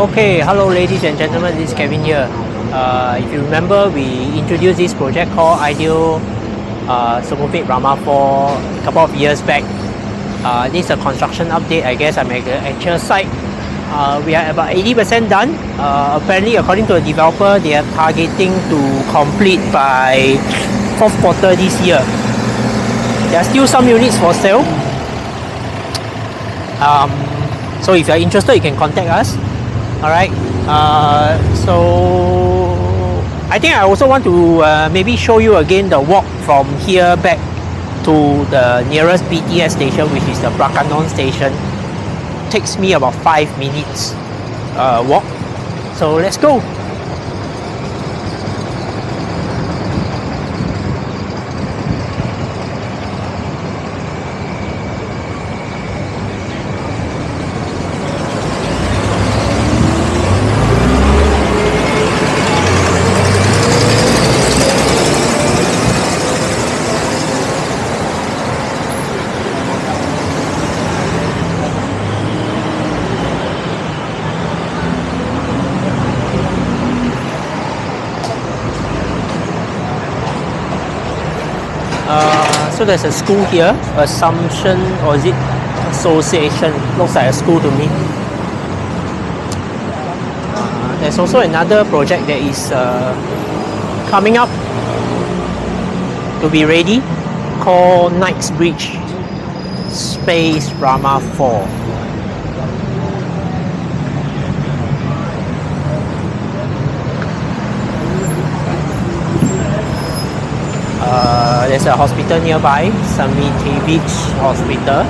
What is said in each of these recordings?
Okay, hello ladies and gentlemen, this is Kevin here. If you remember, we introduced this project called IDEO Sukhumvit Rama for a couple of years back. This is a construction update. I guess I'm at the actual site. We are about 80% done. Apparently, according to the developer, they are targeting to complete by fourth quarter this year. There are still some units for sale. So if you are interested, you can contact us. Alright, so I think I also want to maybe show you again the walk from here back to the nearest BTS station, which is the Brakanon station. Takes me about 5 minutes walk. So let's go. So there's a school here, Assumption, or is it Association? Looks like a school to me. There's also another project that is coming up to be ready, called Knightsbridge Space Rama 4. There's a hospital nearby, Beach Hospital.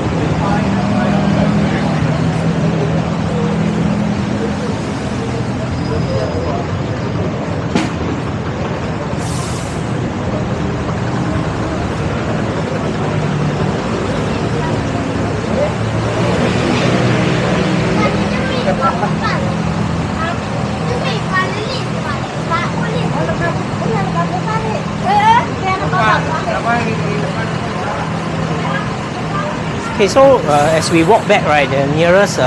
Okay, so as we walk back, right, the nearest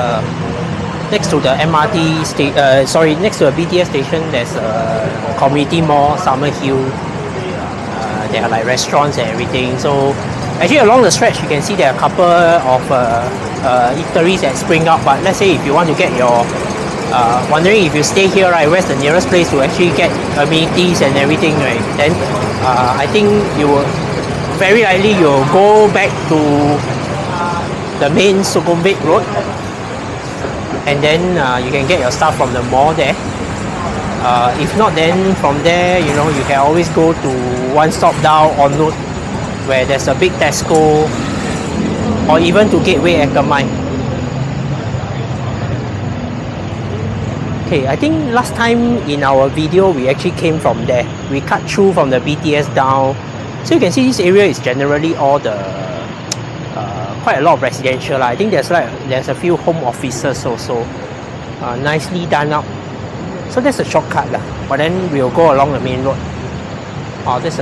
next to the MRT next to the BTS station, there's a community mall, Summer Hill. There are like restaurants and everything. So actually along the stretch, you can see there are a couple of eateries that spring up. But let's say if you want to get your wondering if you stay here, right, where's the nearest place to actually get amenities and everything, right? Then I think you will very likely you'll go back to the main Sukhumvit Road, and then you can get your stuff from the mall there. If not, then from there, you know, you can always go to one stop down on road where there's a big Tesco, or even to Gateway Ekamai. Okay, I think last time in our video we actually came from there. We cut through from the BTS down, so you can see this area is generally all the quite a lot of residential. I think there's a few home offices also, nicely done up. So that's a shortcut lah. But then we'll go along the main road. Oh, there's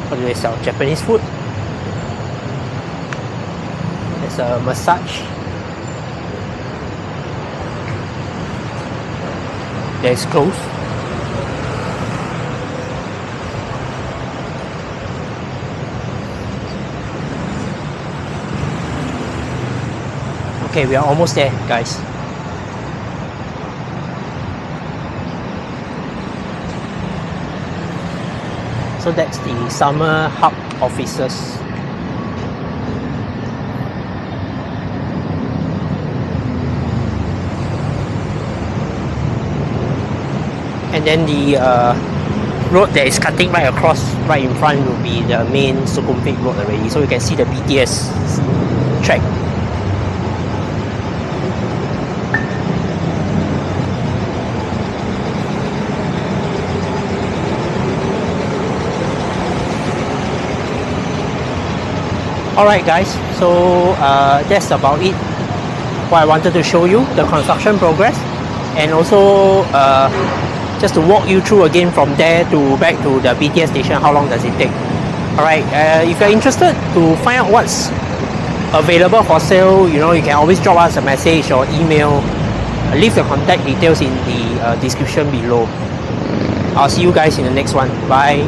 what do they sell? Japanese food. There's a massage. There's closed. Okay, we are almost there, guys. So that's the summer hub offices. And then the road that is cutting right across, right in front, will be the main Sukhumvit Road already. So you can see the BTS track. Alright guys, so that's about it. What I wanted to show you, the construction progress, and also just to walk you through again from there to back to the BTS station, how long does it take. Alright, if you're interested to find out what's available for sale, you know, you can always drop us a message or email. leave the contact details in the description below. I'll see you guys in the next one. Bye.